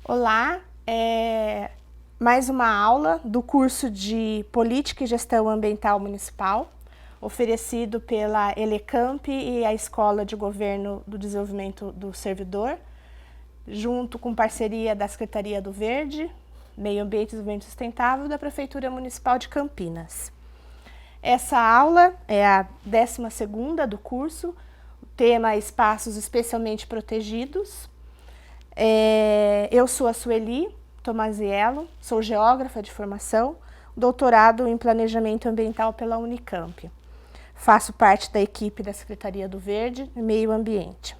Olá, mais uma aula do curso de Política e Gestão Ambiental Municipal, oferecido pela Elecamp e a Escola de Governo do Desenvolvimento do Servidor, junto com parceria da Secretaria do Verde, Meio Ambiente e Desenvolvimento Sustentável da Prefeitura Municipal de Campinas. Essa aula é a 12ª do curso, o tema é Espaços Especialmente Protegidos. Eu sou a Sueli Tomaziello, sou geógrafa de formação, doutorado em Planejamento Ambiental pela Unicamp. Faço parte da equipe da Secretaria do Verde e Meio Ambiente.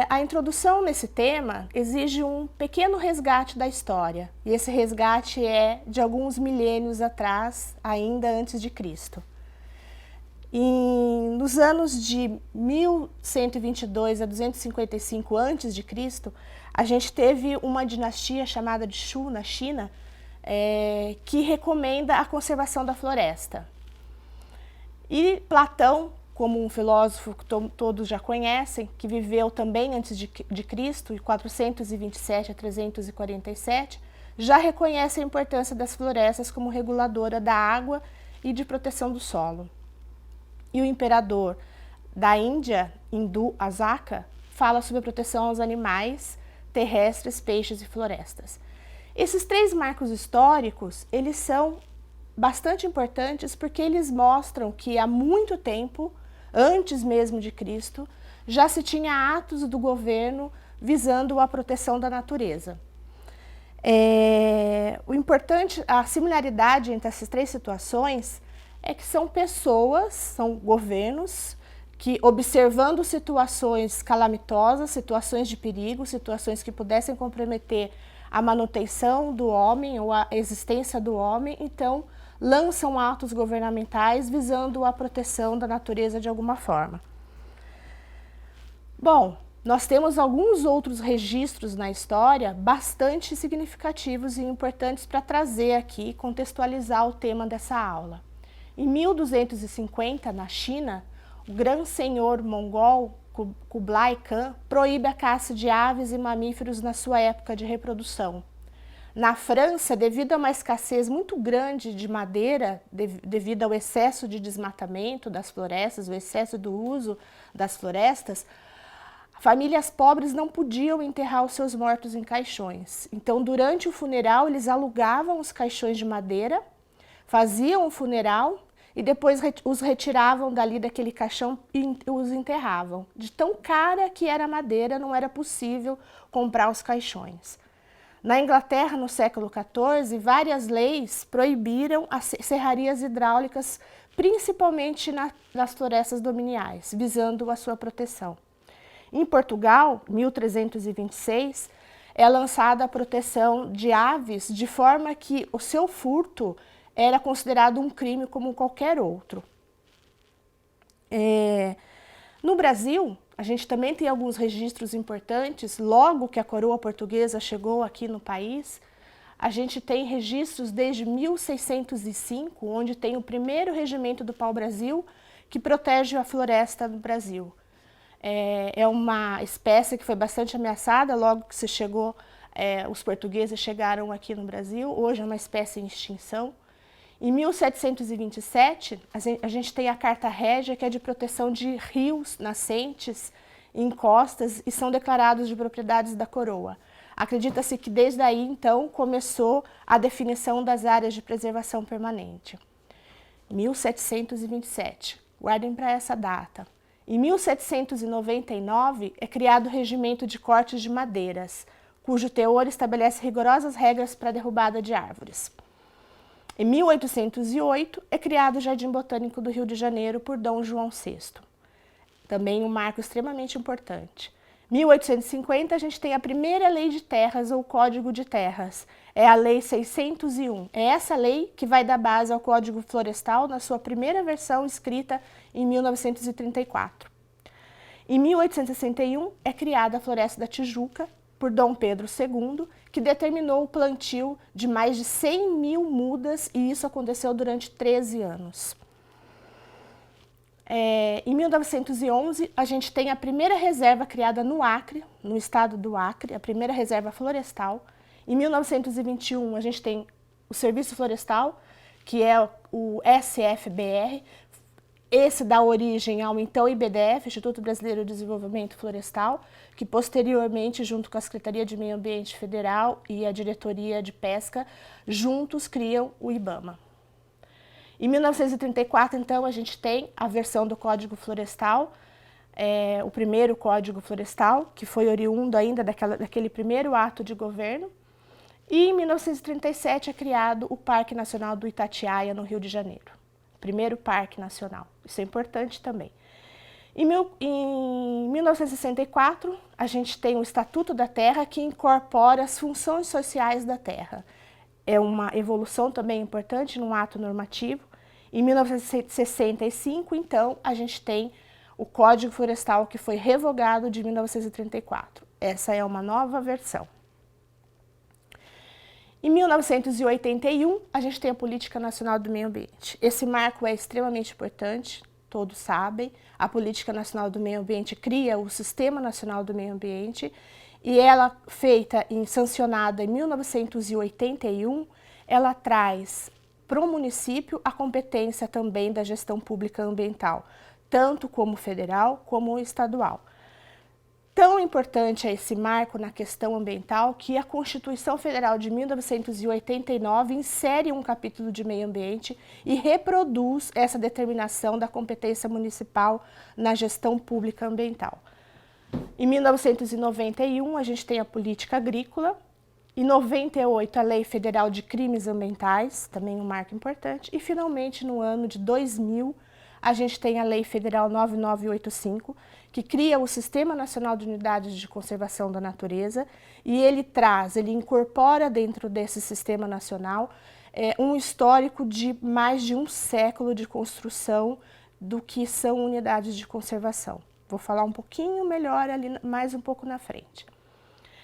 A introdução nesse tema exige um pequeno resgate da história, e esse resgate é de alguns milênios atrás, ainda antes de Cristo. Nos anos de 1122 a 255 a.C., a gente teve uma dinastia chamada de Shu, na China, que recomenda a conservação da floresta. E Platão, como um filósofo que todos já conhecem, que viveu também antes de Cristo, de 427 a 347, já reconhece a importância das florestas como reguladora da água e de proteção do solo. E o imperador da Índia, hindu Asaka, fala sobre a proteção aos animais terrestres, peixes e florestas. Esses três marcos históricos, eles são bastante importantes porque eles mostram que há muito tempo, antes mesmo de Cristo, já se tinha atos do governo visando a proteção da natureza. O importante, a similaridade entre essas três situações é que são pessoas, são governos que, observando situações calamitosas, situações de perigo, situações que pudessem comprometer a manutenção do homem ou a existência do homem, então lançam atos governamentais visando a proteção da natureza de alguma forma. Bom, nós temos alguns outros registros na história bastante significativos e importantes para trazer aqui, contextualizar o tema dessa aula. Em 1250, na China, o grande senhor mongol Kublai Khan proíbe a caça de aves e mamíferos na sua época de reprodução. Na França, devido a uma escassez muito grande de madeira, devido ao excesso de desmatamento das florestas, o excesso do uso das florestas, famílias pobres não podiam enterrar os seus mortos em caixões. Então, durante o funeral, eles alugavam os caixões de madeira, faziam o funeral e depois os retiravam dali daquele caixão e os enterravam. De tão cara que era a madeira, não era possível comprar os caixões. Na Inglaterra, no século XIV, várias leis proibiram as serrarias hidráulicas, principalmente nas florestas dominiais, visando a sua proteção. Em Portugal, 1326, é lançada a proteção de aves de forma que o seu furto era considerado um crime como qualquer outro. No Brasil, a gente também tem alguns registros importantes. Logo que a coroa portuguesa chegou aqui no país, a gente tem registros desde 1605, onde tem o primeiro regimento do pau-brasil que protege a floresta do Brasil. É uma espécie que foi bastante ameaçada logo que os portugueses chegaram aqui no Brasil. Hoje é uma espécie em extinção. Em 1727, a gente tem a Carta Régia, que é de proteção de rios, nascentes, encostas, e são declarados de propriedades da coroa. Acredita-se que desde aí, então, começou a definição das áreas de preservação permanente. 1727, guardem para essa data. Em 1799, é criado o Regimento de Cortes de Madeiras, cujo teor estabelece rigorosas regras para a derrubada de árvores. Em 1808, é criado o Jardim Botânico do Rio de Janeiro por Dom João VI. Também um marco extremamente importante. Em 1850, a gente tem a primeira lei de terras, ou Código de Terras. É a Lei 601. É essa lei que vai dar base ao Código Florestal na sua primeira versão escrita em 1934. Em 1861, é criada a Floresta da Tijuca, por Dom Pedro II, que determinou o plantio de mais de 100 mil mudas, e isso aconteceu durante 13 anos. Em 1911, a gente tem a primeira reserva criada no Acre, no estado do Acre, a primeira reserva florestal. Em 1921, a gente tem o Serviço Florestal, que é o SFBR. Esse dá origem ao então IBDF, Instituto Brasileiro de Desenvolvimento Florestal, que posteriormente, junto com a Secretaria de Meio Ambiente Federal e a Diretoria de Pesca, juntos criam o IBAMA. Em 1934, então, a gente tem a versão do Código Florestal, o primeiro Código Florestal, que foi oriundo ainda daquele primeiro ato de governo. E em 1937 é criado o Parque Nacional do Itatiaia, no Rio de Janeiro. Primeiro parque nacional. Isso é importante também. Em 1964, a gente tem o Estatuto da Terra, que incorpora as funções sociais da terra. É uma evolução também importante num ato normativo. Em 1965, então, a gente tem o Código Florestal, que foi revogado de 1934. Essa é uma nova versão. Em 1981, a gente tem a Política Nacional do Meio Ambiente. Esse marco é extremamente importante, todos sabem. A Política Nacional do Meio Ambiente cria o Sistema Nacional do Meio Ambiente e ela, feita e sancionada em 1981, ela traz para o município a competência também da gestão pública ambiental, tanto como federal como estadual. Tão importante é esse marco na questão ambiental que a Constituição Federal de 1989 insere um capítulo de meio ambiente e reproduz essa determinação da competência municipal na gestão pública ambiental. Em 1991, a gente tem a política agrícola. Em 98, a Lei Federal de Crimes Ambientais, também um marco importante. E, finalmente, no ano de 2000, a gente tem a Lei Federal 9985, que cria o Sistema Nacional de Unidades de Conservação da Natureza, e ele incorpora dentro desse Sistema Nacional um histórico de mais de um século de construção do que são unidades de conservação. Vou falar um pouquinho melhor ali, mais um pouco na frente.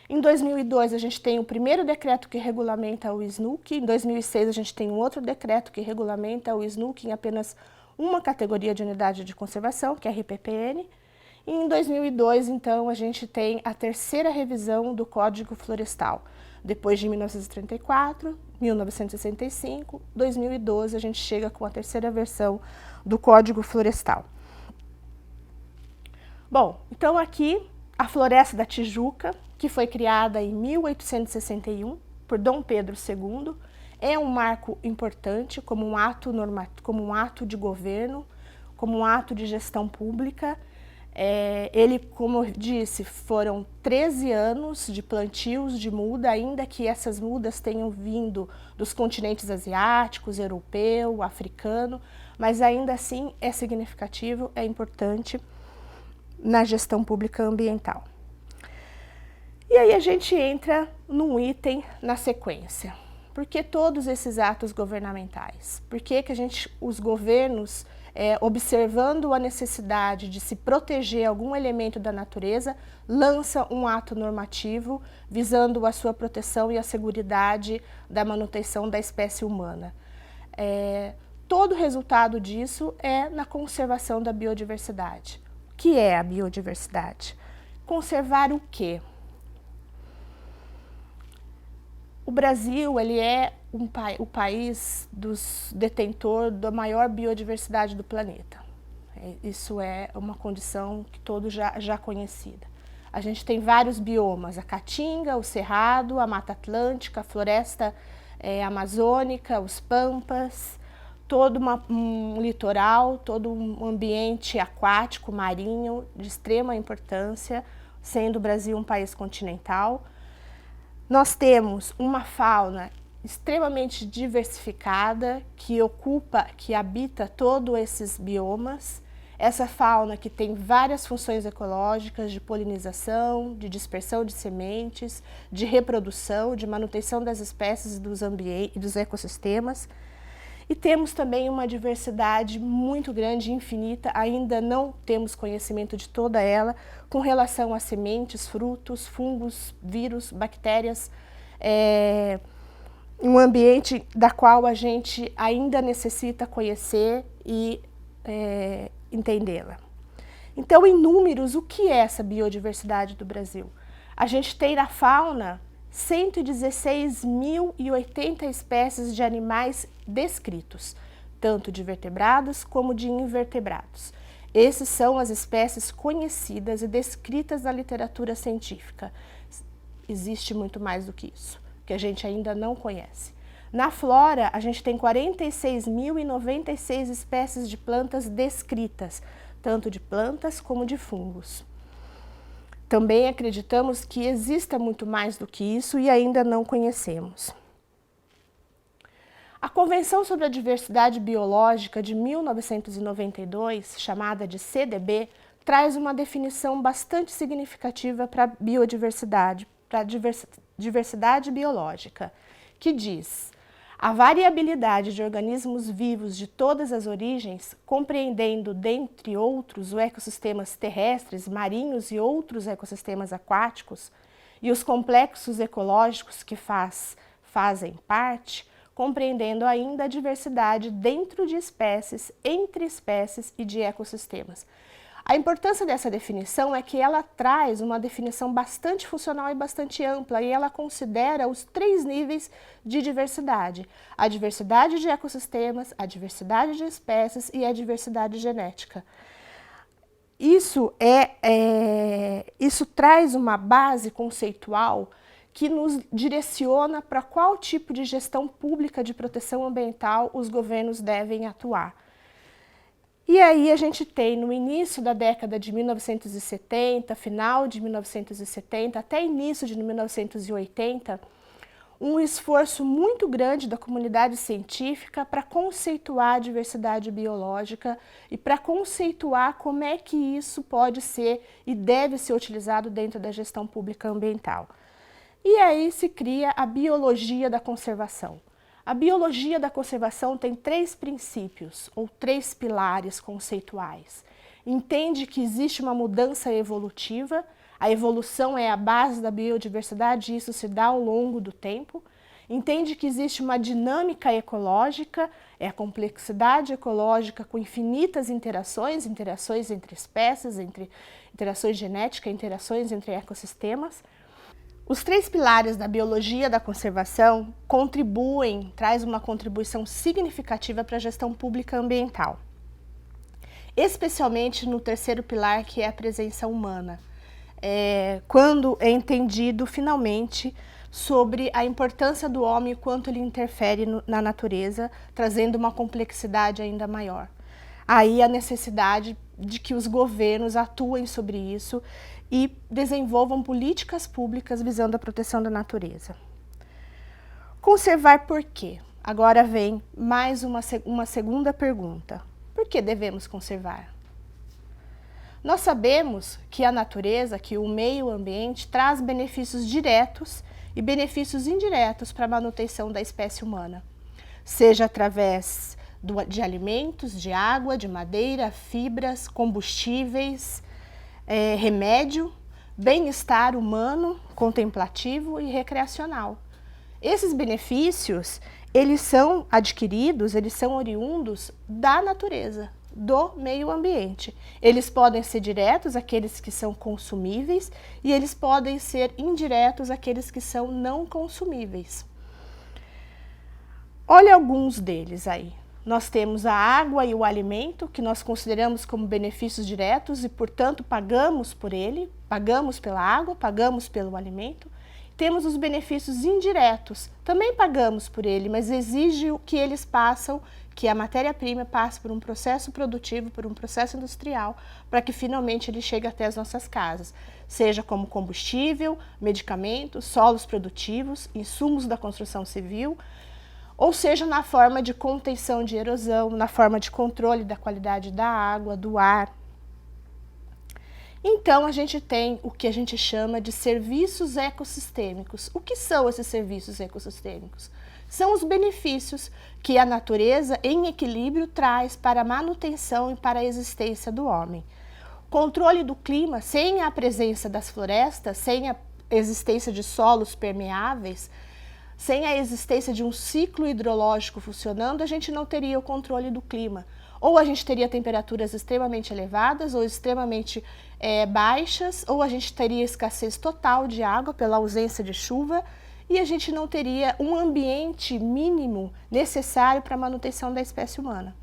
Em 2002, a gente tem o primeiro decreto que regulamenta o SNUC. Em 2006, a gente tem um outro decreto que regulamenta o SNUC em apenas uma categoria de unidade de conservação, que é a RPPN. E em 2002, então, a gente tem a terceira revisão do Código Florestal. Depois de 1934, 1965, 2012, a gente chega com a terceira versão do Código Florestal. Bom, então aqui a Floresta da Tijuca, que foi criada em 1861 por Dom Pedro II, é um marco importante como um ato de governo, como um ato de gestão pública. Ele, como eu disse, foram 13 anos de plantios de muda, ainda que essas mudas tenham vindo dos continentes asiáticos, europeu, africano, mas ainda assim é significativo, é importante na gestão pública ambiental. E aí a gente entra num item na sequência. Por que todos esses atos governamentais? Por que os governos, observando a necessidade de se proteger algum elemento da natureza, lançam um ato normativo visando a sua proteção e a seguridade da manutenção da espécie humana? Todo o resultado disso é na conservação da biodiversidade. O que é a biodiversidade? Conservar o quê? O Brasil, ele é o país detentor da maior biodiversidade do planeta. Isso é uma condição que todos já conhecida. A gente tem vários biomas, a Caatinga, o Cerrado, a Mata Atlântica, a Floresta Amazônica, os Pampas, todo um litoral, todo um ambiente aquático, marinho, de extrema importância, sendo o Brasil um país continental. Nós temos uma fauna extremamente diversificada que habita todos esses biomas. Essa fauna que tem várias funções ecológicas de polinização, de dispersão de sementes, de reprodução, de manutenção das espécies e dos ecossistemas. E temos também uma diversidade muito grande, infinita, ainda não temos conhecimento de toda ela, com relação a sementes, frutos, fungos, vírus, bactérias, um ambiente da qual a gente ainda necessita conhecer e entendê-la. Então, em números, o que é essa biodiversidade do Brasil? A gente tem na fauna 116.080 espécies de animais descritos, tanto de vertebrados como de invertebrados. Essas são as espécies conhecidas e descritas na literatura científica. Existe muito mais do que isso, que a gente ainda não conhece. Na flora, a gente tem 46.096 espécies de plantas descritas, tanto de plantas como de fungos. Também acreditamos que exista muito mais do que isso e ainda não conhecemos. A Convenção sobre a Diversidade Biológica de 1992, chamada de CDB, traz uma definição bastante significativa para a biodiversidade, para a diversidade biológica, que diz: a variabilidade de organismos vivos de todas as origens, compreendendo, dentre outros, os ecossistemas terrestres, marinhos e outros ecossistemas aquáticos, e os complexos ecológicos que fazem parte, compreendendo ainda a diversidade dentro de espécies, entre espécies e de ecossistemas. A importância dessa definição é que ela traz uma definição bastante funcional e bastante ampla, e ela considera os 3 níveis de diversidade: a diversidade de ecossistemas, a diversidade de espécies e a diversidade genética. Isso traz uma base conceitual que nos direciona para qual tipo de gestão pública de proteção ambiental os governos devem atuar. E aí a gente tem, no início da década de 1970, final de 1970, até início de 1980, um esforço muito grande da comunidade científica para conceituar a diversidade biológica e para conceituar como é que isso pode ser e deve ser utilizado dentro da gestão pública ambiental. E aí se cria a biologia da conservação. A biologia da conservação tem 3 princípios, ou 3 pilares conceituais. Entende que existe uma mudança evolutiva, a evolução é a base da biodiversidade e isso se dá ao longo do tempo. Entende que existe uma dinâmica ecológica, é a complexidade ecológica com infinitas interações entre espécies, interações genéticas, interações entre ecossistemas. Os 3 pilares da biologia da conservação traz uma contribuição significativa para a gestão pública ambiental, especialmente no 3º pilar, que é a presença humana, quando é entendido finalmente sobre a importância do homem e quanto ele interfere na natureza, trazendo uma complexidade ainda maior. Aí a necessidade de que os governos atuem sobre isso e desenvolvam políticas públicas visando a proteção da natureza. Conservar por quê? Agora vem mais uma segunda pergunta. Por que devemos conservar? Nós sabemos que a natureza, que o meio ambiente, traz benefícios diretos e benefícios indiretos para a manutenção da espécie humana, seja através de alimentos, de água, de madeira, fibras, combustíveis, remédio, bem-estar humano, contemplativo e recreacional. Esses benefícios, eles são adquiridos, eles são oriundos da natureza, do meio ambiente. Eles podem ser diretos, aqueles que são consumíveis, e eles podem ser indiretos, aqueles que são não consumíveis. Olha alguns deles aí. Nós temos a água e o alimento, que nós consideramos como benefícios diretos e, portanto, pagamos por ele, pagamos pela água, pagamos pelo alimento. Temos os benefícios indiretos, também pagamos por ele, mas exige que eles passam, que a matéria-prima passe por um processo produtivo, por um processo industrial, para que finalmente ele chegue até as nossas casas, seja como combustível, medicamentos, solos produtivos, insumos da construção civil, ou seja, na forma de contenção de erosão, na forma de controle da qualidade da água, do ar. Então, a gente tem o que a gente chama de serviços ecossistêmicos. O que são esses serviços ecossistêmicos? São os benefícios que a natureza, em equilíbrio, traz para a manutenção e para a existência do homem. Controle do clima, sem a presença das florestas, sem a existência de solos permeáveis, sem a existência de um ciclo hidrológico funcionando, a gente não teria o controle do clima. Ou a gente teria temperaturas extremamente elevadas ou extremamente baixas, ou a gente teria escassez total de água pela ausência de chuva, e a gente não teria um ambiente mínimo necessário para a manutenção da espécie humana.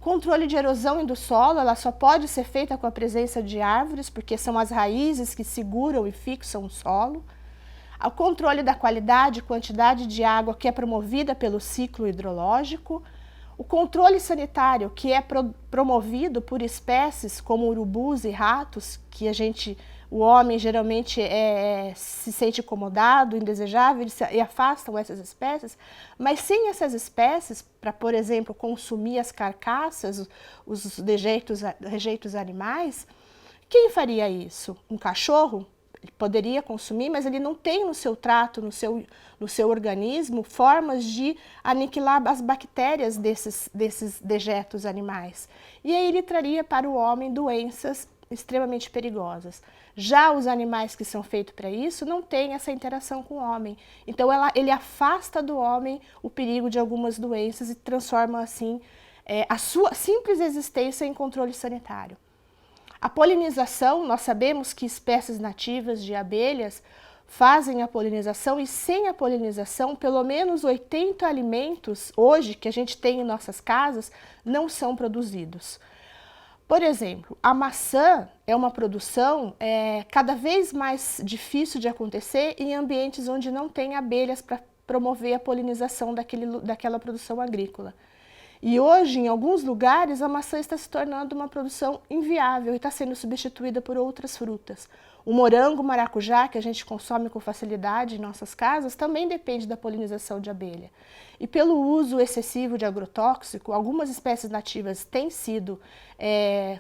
Controle de erosão do solo, ela só pode ser feita com a presença de árvores, porque são as raízes que seguram e fixam o solo. O controle da qualidade e quantidade de água, que é promovida pelo ciclo hidrológico. O controle sanitário, que é promovido por espécies como urubus e ratos, que o homem geralmente se sente incomodado, indesejável, e afastam essas espécies, mas sem essas espécies, para, por exemplo, consumir as carcaças, os rejeitos animais, quem faria isso? Um cachorro? Ele poderia consumir, mas ele não tem no seu trato, no seu organismo, formas de aniquilar as bactérias desses dejetos animais. E aí ele traria para o homem doenças extremamente perigosas. Já os animais que são feitos para isso não têm essa interação com o homem. Então ele afasta do homem o perigo de algumas doenças e transforma assim a sua simples existência em controle sanitário. A polinização, nós sabemos que espécies nativas de abelhas fazem a polinização, e sem a polinização, pelo menos 80 alimentos hoje que a gente tem em nossas casas não são produzidos. Por exemplo, a maçã é uma produção cada vez mais difícil de acontecer em ambientes onde não tem abelhas para promover a polinização daquela produção agrícola. E hoje, em alguns lugares, a maçã está se tornando uma produção inviável e está sendo substituída por outras frutas. O morango, o maracujá, que a gente consome com facilidade em nossas casas, também depende da polinização de abelha. E pelo uso excessivo de agrotóxico, algumas espécies nativas têm sido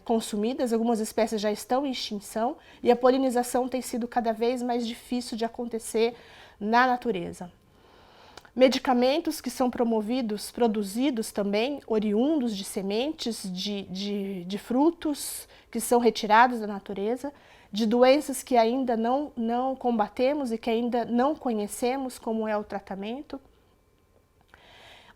consumidas, algumas espécies já estão em extinção, e a polinização tem sido cada vez mais difícil de acontecer na natureza. Medicamentos que são produzidos também, oriundos de sementes, de frutos que são retirados da natureza, de doenças que ainda não combatemos e que ainda não conhecemos como é o tratamento.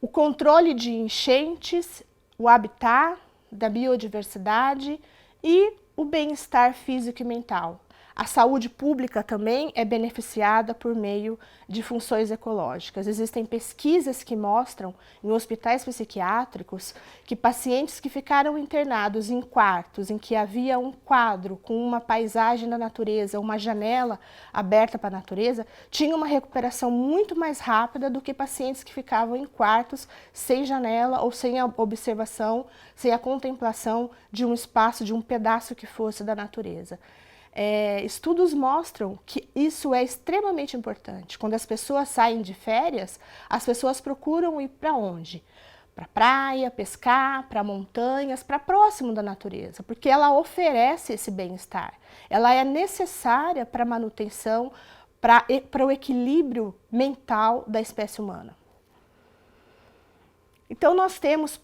O controle de enchentes, o habitat, da biodiversidade e o bem-estar físico e mental. A saúde pública também é beneficiada por meio de funções ecológicas. Existem pesquisas que mostram, em hospitais psiquiátricos, que pacientes que ficaram internados em quartos em que havia um quadro com uma paisagem da natureza, uma janela aberta para a natureza, tinham uma recuperação muito mais rápida do que pacientes que ficavam em quartos sem janela ou sem a observação, sem a contemplação de um espaço, de um pedaço que fosse da natureza. Estudos mostram que isso é extremamente importante. Quando as pessoas saem de férias, as pessoas procuram ir para onde? Para praia, pescar, para montanhas, para próximo da natureza, porque ela oferece esse bem-estar. Ela é necessária para a manutenção, para o equilíbrio mental da espécie humana. Então nós temos,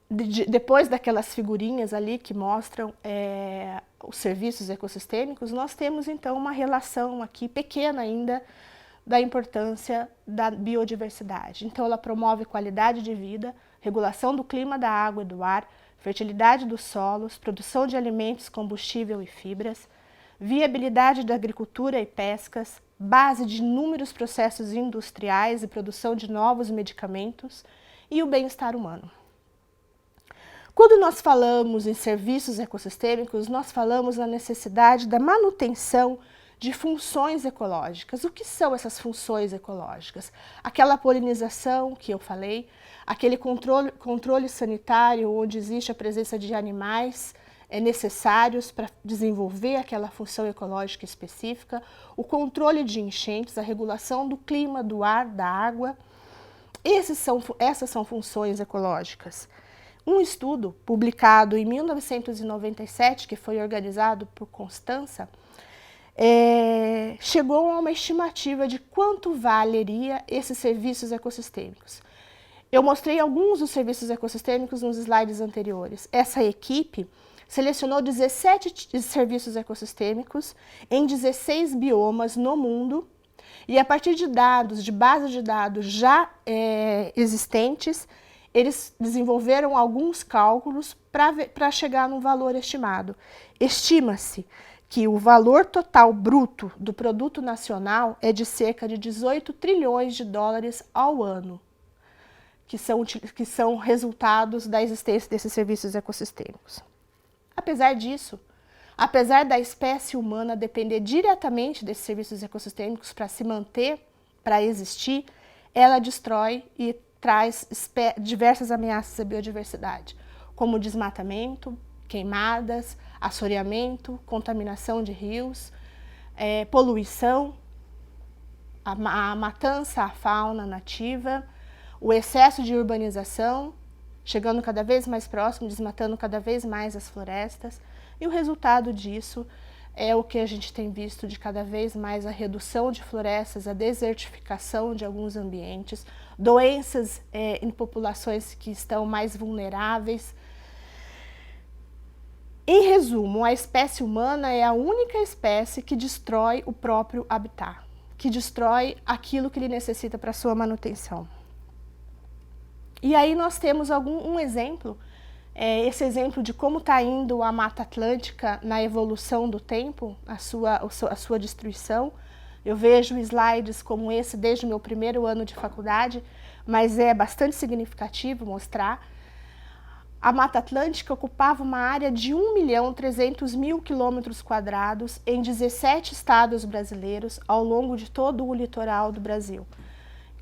depois daquelas figurinhas ali que mostram os serviços ecossistêmicos, nós temos então uma relação aqui pequena ainda da importância da biodiversidade. Então ela promove qualidade de vida, regulação do clima, da água e do ar, fertilidade dos solos, produção de alimentos, combustível e fibras, viabilidade da agricultura e pescas, base de inúmeros processos industriais e produção de novos medicamentos e o bem-estar humano. Quando nós falamos em serviços ecossistêmicos, nós falamos na necessidade da manutenção de funções ecológicas. O que são essas funções ecológicas? Aquela polinização que eu falei, aquele controle sanitário onde existe a presença de animais necessários para desenvolver aquela função ecológica específica, o controle de enchentes, a regulação do clima, do ar, da água. Essas são funções ecológicas. Um estudo publicado em 1997, que foi organizado por Constança, chegou a uma estimativa de quanto valeria esses serviços ecossistêmicos. Eu mostrei alguns dos serviços ecossistêmicos nos slides anteriores. Essa equipe selecionou 17 serviços ecossistêmicos em 16 biomas no mundo E a partir de dados, de bases de dados já existentes, eles desenvolveram alguns cálculos para chegar num valor estimado. Estima-se que o valor total bruto do produto nacional é de cerca de 18 trilhões de dólares ao ano, que são resultados da existência desses serviços ecossistêmicos. Apesar disso, apesar da espécie humana depender diretamente desses serviços ecossistêmicos para se manter, para existir, ela destrói e traz diversas ameaças à biodiversidade, como desmatamento, queimadas, assoreamento, contaminação de rios, poluição, a matança à fauna nativa, o excesso de urbanização, chegando cada vez mais próximo, desmatando cada vez mais as florestas, e o resultado disso é o que a gente tem visto de cada vez mais a redução de florestas, a desertificação de alguns ambientes, doenças em populações que estão mais vulneráveis. Em resumo, a espécie humana é a única espécie que destrói o próprio habitat, que destrói aquilo que ele necessita para sua manutenção. E aí nós temos um exemplo, esse exemplo de como está indo a Mata Atlântica na evolução do tempo, a sua destruição. Eu vejo slides como esse desde o meu primeiro ano de faculdade, mas é bastante significativo mostrar. A Mata Atlântica ocupava uma área de 1.300.000 km² em 17 estados brasileiros ao longo de todo o litoral do Brasil.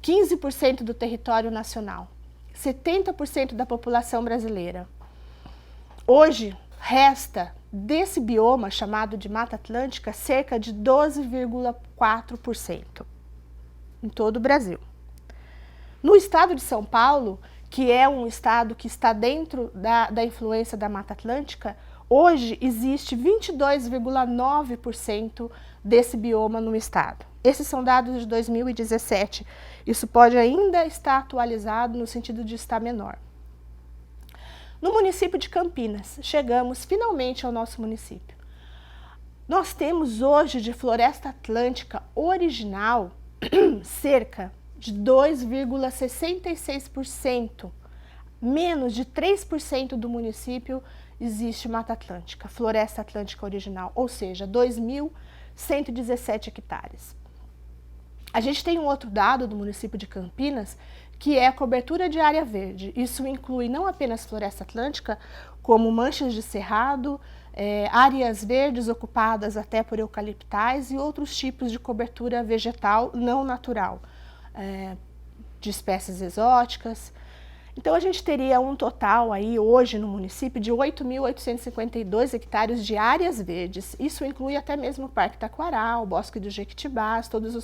15% do território nacional, 70% da população brasileira. Hoje, resta desse bioma chamado de Mata Atlântica cerca de 12,4% em todo o Brasil. No estado de São Paulo, que é um estado que está dentro da influência da Mata Atlântica, hoje existe 22,9% desse bioma no estado. Esses são dados de 2017. Isso pode ainda estar atualizado no sentido de estar menor. No município de Campinas, chegamos finalmente ao nosso município. Nós temos hoje de floresta atlântica original cerca de 2,66%. Menos de 3% do município existe Mata Atlântica, floresta atlântica original, ou seja, 2.117 hectares. A gente tem um outro dado do município de Campinas, que é a cobertura de área verde. Isso inclui não apenas floresta atlântica, como manchas de cerrado, áreas verdes ocupadas até por eucaliptais e outros tipos de cobertura vegetal não natural, de espécies exóticas. Então a gente teria um total aí hoje no município de 8.852 hectares de áreas verdes. Isso inclui até mesmo o Parque Taquaral, o Bosque dos Jequitibás, todos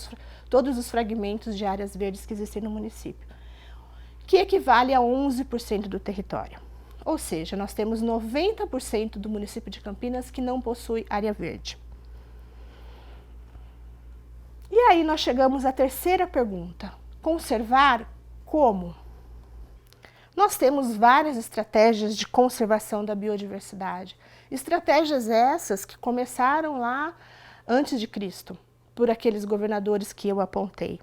os fragmentos de áreas verdes que existem no município, que equivale a 11% do território. Ou seja, nós temos 90% do município de Campinas que não possui área verde. E aí nós chegamos à terceira pergunta: conservar como? Nós temos várias estratégias de conservação da biodiversidade. Estratégias essas que começaram lá antes de Cristo, por aqueles governadores que eu apontei.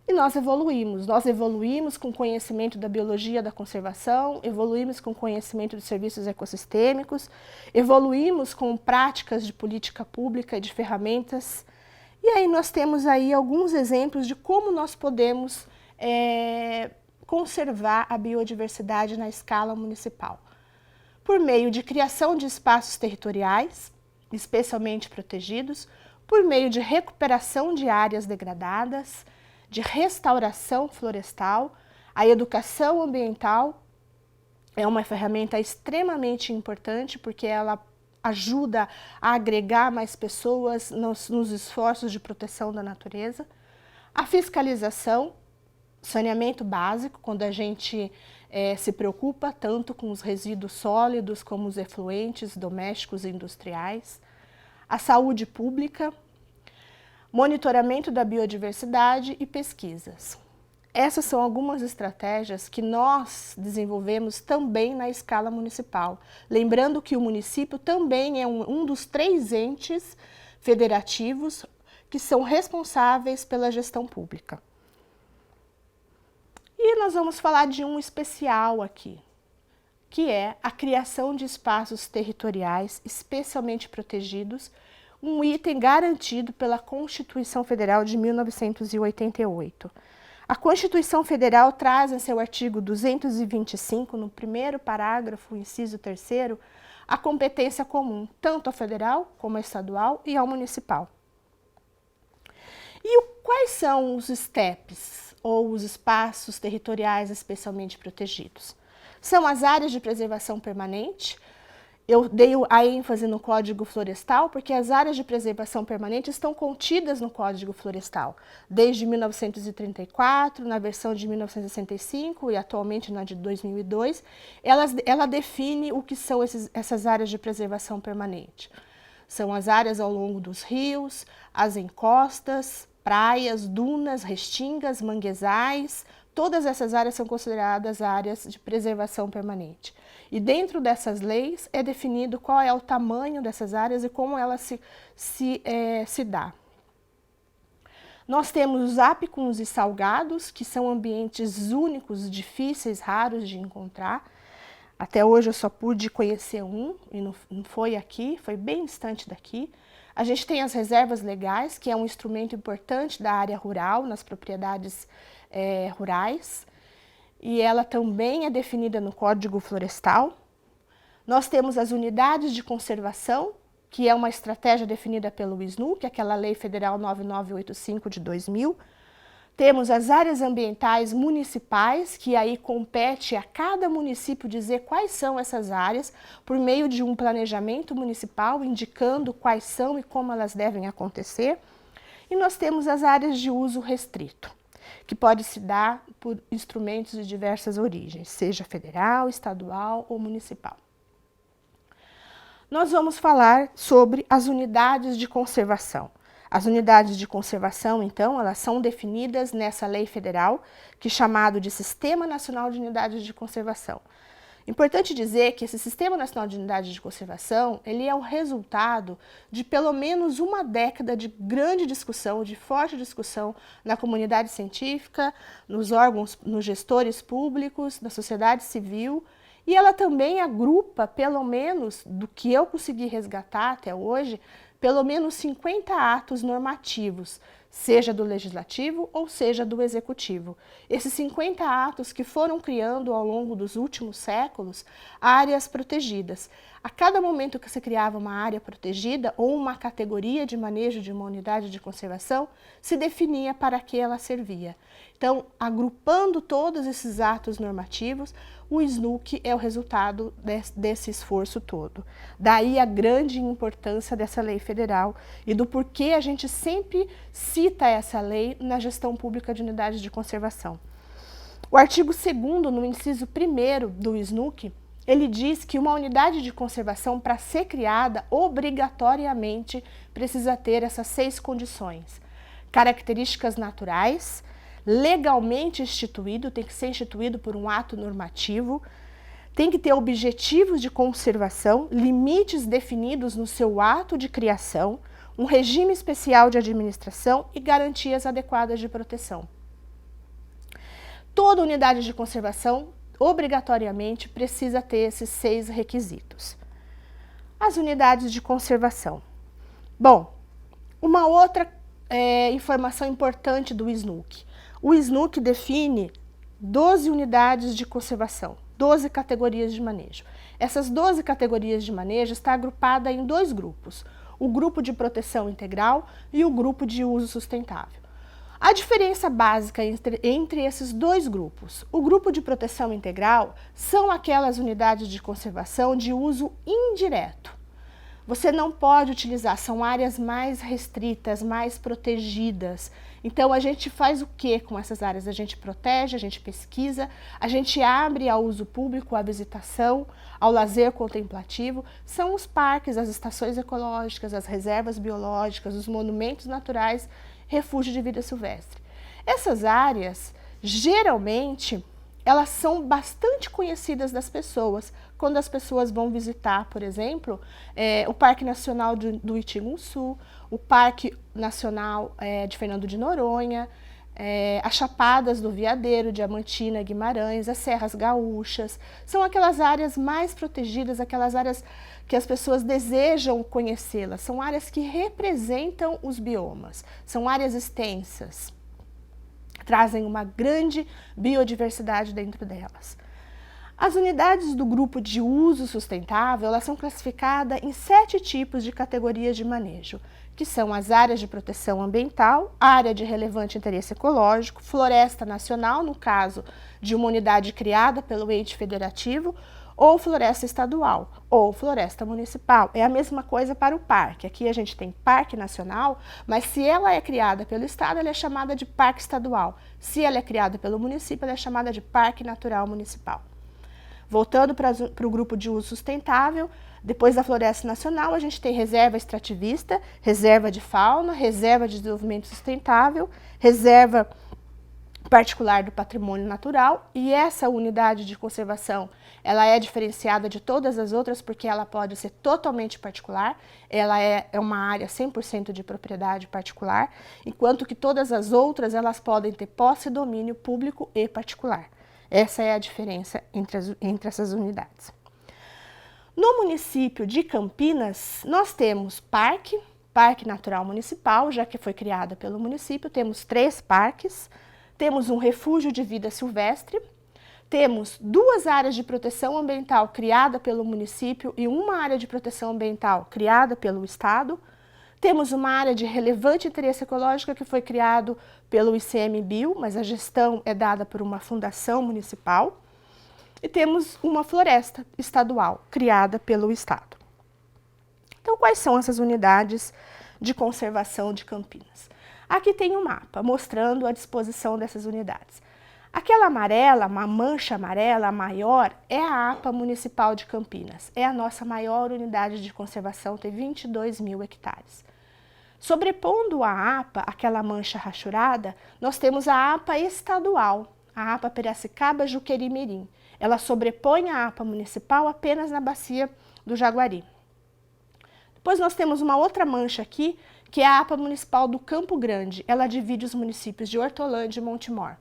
E nós evoluímos com conhecimento da biologia da conservação, evoluímos com conhecimento dos serviços ecossistêmicos, evoluímos com práticas de política pública e de ferramentas. E aí nós temos aí alguns exemplos de como nós podemos conservar a biodiversidade na escala municipal. Por meio de criação de espaços territoriais, especialmente protegidos, por meio de recuperação de áreas degradadas, de restauração florestal, a educação ambiental é uma ferramenta extremamente importante porque ela ajuda a agregar mais pessoas nos esforços de proteção da natureza. A fiscalização, saneamento básico, quando a gente se preocupa tanto com os resíduos sólidos como os efluentes domésticos e industriais. A saúde pública, monitoramento da biodiversidade e pesquisas. Essas são algumas estratégias que nós desenvolvemos também na escala municipal. Lembrando que o município também é um dos 3 entes federativos que são responsáveis pela gestão pública. E nós vamos falar de um especial aqui, que é a criação de espaços territoriais especialmente protegidos, um item garantido pela Constituição Federal de 1988. A Constituição Federal traz em seu artigo 225, no primeiro parágrafo, inciso 3º, a competência comum, tanto ao federal como ao estadual e ao municipal. E quais são os STEPs, ou os espaços territoriais especialmente protegidos? São as áreas de preservação permanente. Eu dei a ênfase no Código Florestal, porque as áreas de preservação permanente estão contidas no Código Florestal, desde 1934, na versão de 1965 e atualmente na de 2002, ela define o que são essas áreas de preservação permanente. São as áreas ao longo dos rios, as encostas, praias, dunas, restingas, manguezais. Todas essas áreas são consideradas áreas de preservação permanente. E dentro dessas leis é definido qual é o tamanho dessas áreas e como ela se dá. Nós temos os ápicos e salgados, que são ambientes únicos, difíceis, raros de encontrar. Até hoje eu só pude conhecer um, e não foi aqui, foi bem distante daqui. A gente tem as reservas legais, que é um instrumento importante da área rural, nas propriedades rurais, e ela também é definida no Código Florestal. Nós temos as unidades de conservação, que é uma estratégia definida pelo SNUC, aquela Lei Federal 9985 de 2000. Temos as áreas ambientais municipais, que aí compete a cada município dizer quais são essas áreas, por meio de um planejamento municipal, indicando quais são e como elas devem acontecer. E nós temos as áreas de uso restrito, que pode se dar por instrumentos de diversas origens, seja federal, estadual ou municipal. Nós vamos falar sobre as unidades de conservação. As unidades de conservação, então, elas são definidas nessa lei federal, que é chamado de Sistema Nacional de Unidades de Conservação. Importante dizer que esse Sistema Nacional de Unidades de Conservação, ele é o resultado de pelo menos uma década de grande discussão, de forte discussão na comunidade científica, nos órgãos, nos gestores públicos, na sociedade civil, e ela também agrupa, pelo menos, do que eu consegui resgatar até hoje, pelo menos 50 atos normativos, seja do Legislativo ou seja do Executivo. Esses 50 atos que foram criando ao longo dos últimos séculos áreas protegidas. A cada momento que se criava uma área protegida ou uma categoria de manejo de uma unidade de conservação, se definia para que ela servia. Então, agrupando todos esses atos normativos, o SNUC é o resultado desse esforço todo. Daí a grande importância dessa lei federal e do porquê a gente sempre cita essa lei na gestão pública de unidades de conservação. O artigo 2º, no inciso 1º do SNUC, ele diz que uma unidade de conservação, para ser criada, obrigatoriamente precisa ter essas 6 condições. Características naturais, legalmente instituído, tem que ser instituído por um ato normativo, tem que ter objetivos de conservação, limites definidos no seu ato de criação, um regime especial de administração e garantias adequadas de proteção. Toda unidade de conservação, obrigatoriamente, precisa ter esses 6 requisitos. As unidades de conservação. Bom, uma outra informação importante do SNUC. O SNUC define 12 unidades de conservação, 12 categorias de manejo. Essas 12 categorias de manejo está agrupada em 2 grupos, o grupo de proteção integral e o grupo de uso sustentável. A diferença básica entre esses 2 grupos, o grupo de proteção integral são aquelas unidades de conservação de uso indireto. Você não pode utilizar, são áreas mais restritas, mais protegidas. Então, a gente faz o que com essas áreas? A gente protege, a gente pesquisa, a gente abre ao uso público, à visitação, ao lazer contemplativo. São os parques, as estações ecológicas, as reservas biológicas, os monumentos naturais, refúgio de vida silvestre. Essas áreas, geralmente, elas são bastante conhecidas das pessoas. Quando as pessoas vão visitar, por exemplo, o Parque Nacional do Itinguçu, o Parque Nacional de Fernando de Noronha, as Chapadas do Veadeiro, Diamantina, Guimarães, as Serras Gaúchas, são aquelas áreas mais protegidas, aquelas áreas que as pessoas desejam conhecê-las, são áreas que representam os biomas, são áreas extensas, trazem uma grande biodiversidade dentro delas. As unidades do grupo de uso sustentável, elas são classificadas em 7 tipos de categorias de manejo, que são as áreas de proteção ambiental, área de relevante interesse ecológico, floresta nacional, no caso de uma unidade criada pelo ente federativo, ou floresta estadual, ou floresta municipal. É a mesma coisa para o parque. Aqui a gente tem parque nacional, mas se ela é criada pelo estado, ela é chamada de parque estadual. Se ela é criada pelo município, ela é chamada de parque natural municipal. Voltando para o grupo de uso sustentável, depois da floresta nacional, a gente tem reserva extrativista, reserva de fauna, reserva de desenvolvimento sustentável, reserva particular do patrimônio natural, e essa unidade de conservação, ela é diferenciada de todas as outras porque ela pode ser totalmente particular, ela é uma área 100% de propriedade particular, enquanto que todas as outras, elas podem ter posse e domínio público e particular. Essa é a diferença entre essas unidades. No município de Campinas, nós temos Parque Natural Municipal, já que foi criada pelo município, temos 3 parques, temos um refúgio de vida silvestre, temos 2 áreas de proteção ambiental criada pelo município e uma área de proteção ambiental criada pelo estado, temos uma área de relevante interesse ecológico que foi criado pelo ICMBio, mas a gestão é dada por uma fundação municipal, e temos uma floresta estadual criada pelo estado. Então, quais são essas unidades de conservação de Campinas? Aqui tem um mapa mostrando a disposição dessas unidades. Aquela amarela, uma mancha amarela maior, é a APA Municipal de Campinas. É a nossa maior unidade de conservação, tem 22 mil hectares. Sobrepondo a APA, aquela mancha rachurada, nós temos a APA estadual, a APA Piracicaba Juqueri-Mirim. Ela sobrepõe a APA Municipal apenas na bacia do Jaguari. Depois nós temos uma outra mancha aqui, que é a APA Municipal do Campo Grande. Ela divide os municípios de Hortolândia e Montemor.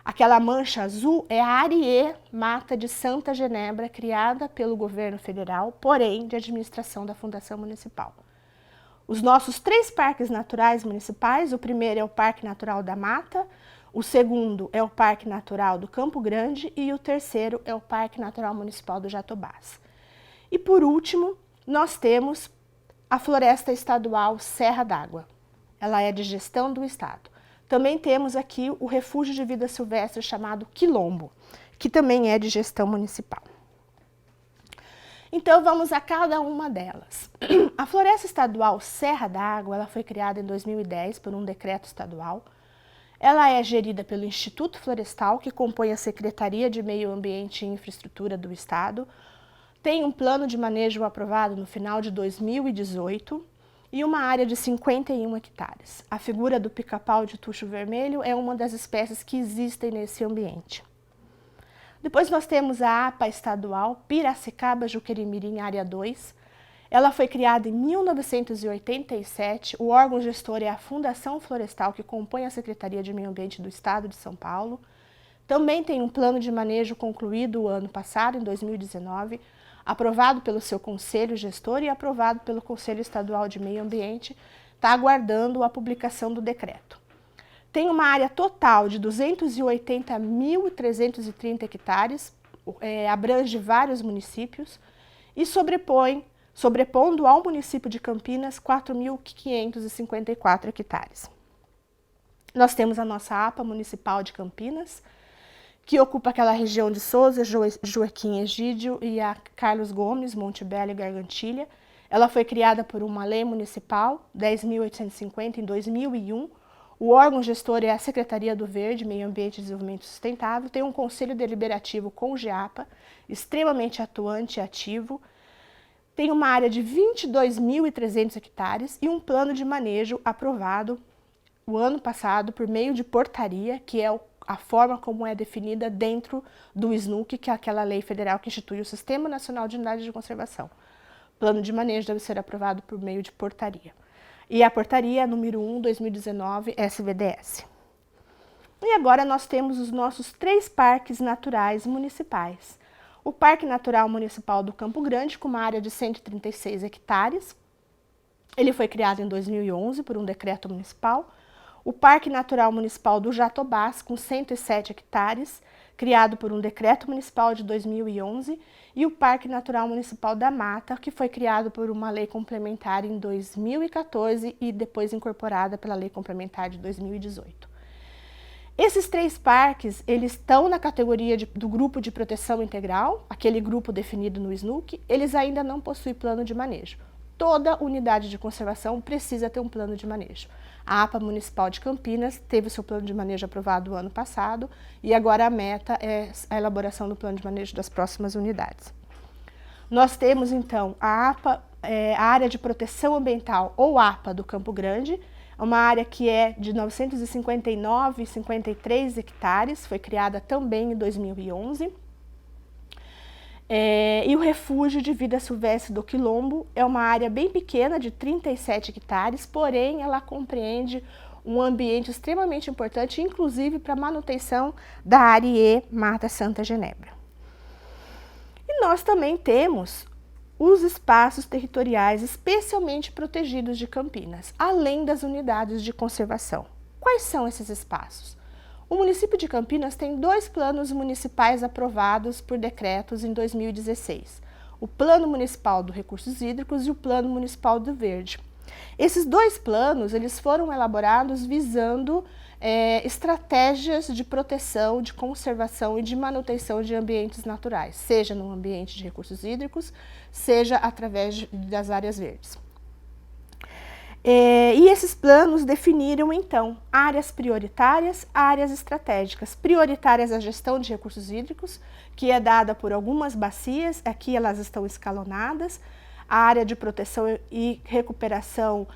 Aquela mancha azul é a Arie Mata de Santa Genebra, criada pelo governo federal, porém de administração da Fundação Municipal. Os nossos 3 parques naturais municipais, o primeiro é o Parque Natural da Mata, o segundo é o Parque Natural do Campo Grande e o terceiro é o Parque Natural Municipal do Jatobás. E por último, nós temos a Floresta Estadual Serra d'Água. Ela é de gestão do estado. Também temos aqui o refúgio de vida silvestre chamado Quilombo, que também é de gestão municipal. Então vamos a cada uma delas. A Floresta Estadual Serra d'Água, ela foi criada em 2010 por um decreto estadual. Ela é gerida pelo Instituto Florestal, que compõe a Secretaria de Meio Ambiente e Infraestrutura do estado. Tem um plano de manejo aprovado no final de 2018 e uma área de 51 hectares. A figura do pica-pau de tucho vermelho é uma das espécies que existem nesse ambiente. Depois nós temos a APA estadual Piracicaba Juqueri-Mirim Área 2. Ela foi criada em 1987, o órgão gestor é a Fundação Florestal, que compõe a Secretaria de Meio Ambiente do Estado de São Paulo. Também tem um plano de manejo concluído o ano passado, em 2019, aprovado pelo seu conselho gestor e aprovado pelo Conselho Estadual de Meio Ambiente, está aguardando a publicação do decreto. Tem uma área total de 280.330 hectares, abrange vários municípios e sobrepondo ao município de Campinas 4.554 hectares. Nós temos a nossa APA Municipal de Campinas, que ocupa aquela região de Souza, Joaquim Egídio e a Carlos Gomes, Monte Belo e Gargantilha. Ela foi criada por uma lei municipal, 10.850, em 2001. O órgão gestor é a Secretaria do Verde, Meio Ambiente e Desenvolvimento Sustentável. Tem um conselho deliberativo com o GEAPA, extremamente atuante e ativo. Tem uma área de 22.300 hectares e um plano de manejo aprovado o ano passado por meio de portaria, que é a forma como é definida dentro do SNUC, que é aquela lei federal que institui o Sistema Nacional de Unidades de Conservação. O plano de manejo deve ser aprovado por meio de portaria. E a portaria é número 1/2019 SVDS. E agora nós temos os nossos 3 parques naturais municipais. O Parque Natural Municipal do Campo Grande, com uma área de 136 hectares. Ele foi criado em 2011 por um decreto municipal. O Parque Natural Municipal do Jatobás, com 107 hectares, criado por um decreto municipal de 2011. E o Parque Natural Municipal da Mata, que foi criado por uma lei complementar em 2014 e depois incorporada pela lei complementar de 2018. Esses 3 parques, eles estão na categoria do grupo de proteção integral, aquele grupo definido no SNUC, eles ainda não possuem plano de manejo. Toda unidade de conservação precisa ter um plano de manejo. A APA Municipal de Campinas teve seu plano de manejo aprovado no ano passado e agora a meta é a elaboração do plano de manejo das próximas unidades. Nós temos então a APA, a área de proteção ambiental ou APA do Campo Grande, uma área que é de 959,53 hectares, foi criada também em 2011. E o Refúgio de Vida Silvestre do Quilombo é uma área bem pequena, de 37 hectares, porém ela compreende um ambiente extremamente importante, inclusive para a manutenção da área Mata Santa Genebra. E nós também temos os espaços territoriais especialmente protegidos de Campinas, além das unidades de conservação. Quais são esses espaços? O município de Campinas tem 2 planos municipais aprovados por decretos em 2016. O Plano Municipal dos Recursos Hídricos e o Plano Municipal do Verde. Esses 2 planos, eles foram elaborados visando estratégias de proteção, de conservação e de manutenção de ambientes naturais, seja no ambiente de recursos hídricos, seja através das áreas verdes. E esses planos definiram, então, áreas prioritárias, áreas estratégicas. Prioritárias a gestão de recursos hídricos, que é dada por algumas bacias, aqui elas estão escalonadas. A área de proteção e recuperação,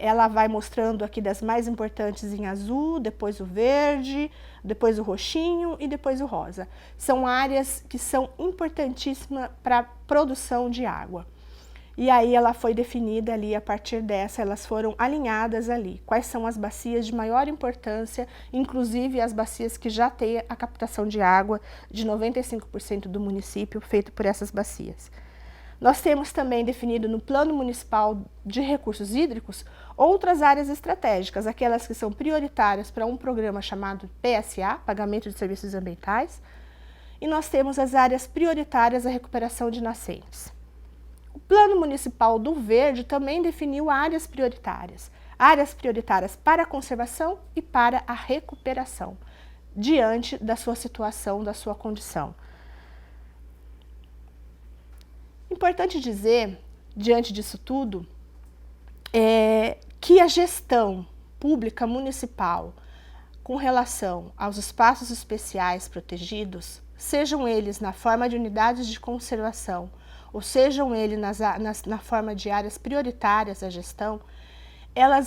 ela vai mostrando aqui das mais importantes em azul, depois o verde, depois o roxinho e depois o rosa. São áreas que são importantíssimas para a produção de água. E aí ela foi definida ali, a partir dessa, elas foram alinhadas ali. Quais são as bacias de maior importância, inclusive as bacias que já têm a captação de água de 95% do município, feito por essas bacias. Nós temos também definido no Plano Municipal de Recursos Hídricos outras áreas estratégicas, aquelas que são prioritárias para um programa chamado PSA, Pagamento de Serviços Ambientais, e nós temos as áreas prioritárias à recuperação de nascentes. O Plano Municipal do Verde também definiu áreas prioritárias para a conservação e para a recuperação, diante da sua situação, da sua condição. Importante dizer, diante disso tudo, que a gestão pública municipal com relação aos espaços especiais protegidos, sejam eles na forma de unidades de conservação, ou sejam eles na forma de áreas prioritárias da gestão, ela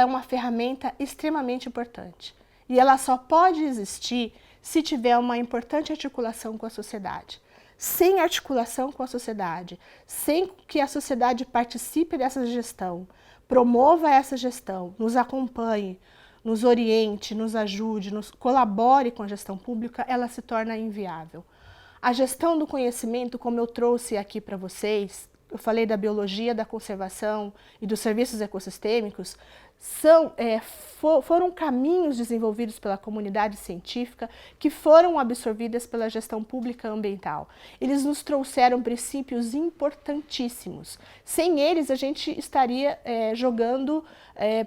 é uma ferramenta extremamente importante. E ela só pode existir se tiver uma importante articulação com a sociedade. Sem articulação com a sociedade, sem que a sociedade participe dessa gestão, promova essa gestão, nos acompanhe, nos oriente, nos ajude, nos colabore com a gestão pública, ela se torna inviável. A gestão do conhecimento, como eu trouxe aqui para vocês, eu falei da biologia, da conservação e dos serviços ecossistêmicos, foram caminhos desenvolvidos pela comunidade científica que foram absorvidas pela gestão pública ambiental. Eles nos trouxeram princípios importantíssimos. Sem eles, a gente estaria jogando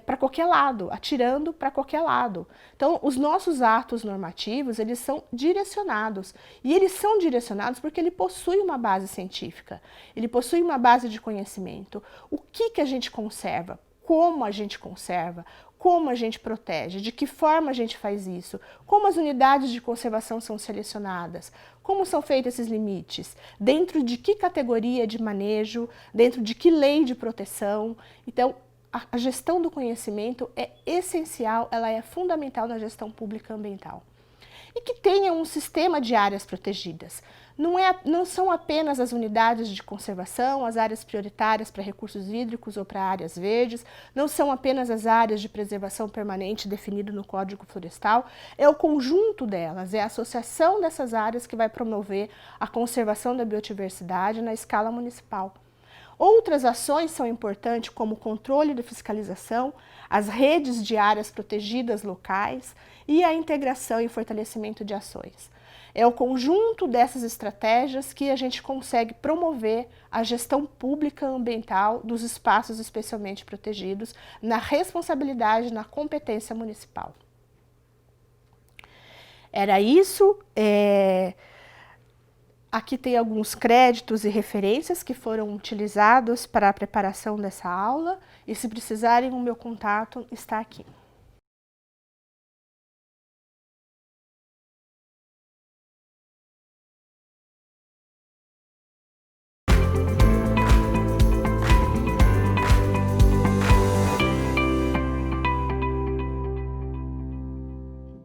para qualquer lado, atirando para qualquer lado. Então, os nossos atos normativos, eles são direcionados. E eles são direcionados porque ele possui uma base científica, ele possui uma base de conhecimento. O que a gente conserva? Como a gente conserva, como a gente protege, de que forma a gente faz isso, como as unidades de conservação são selecionadas, como são feitos esses limites, dentro de que categoria de manejo, dentro de que lei de proteção. Então, a gestão do conhecimento é essencial, ela é fundamental na gestão pública ambiental. E que tenha um sistema de áreas protegidas. Não são apenas as unidades de conservação, as áreas prioritárias para recursos hídricos ou para áreas verdes, não são apenas as áreas de preservação permanente definido no Código Florestal, é o conjunto delas, é a associação dessas áreas que vai promover a conservação da biodiversidade na escala municipal. Outras ações são importantes, como o controle da fiscalização, as redes de áreas protegidas locais e a integração e fortalecimento de ações. É o conjunto dessas estratégias que a gente consegue promover a gestão pública ambiental dos espaços especialmente protegidos, na responsabilidade, na competência municipal. Era isso. Aqui tem alguns créditos e referências que foram utilizados para a preparação dessa aula, e se precisarem, o meu contato está aqui.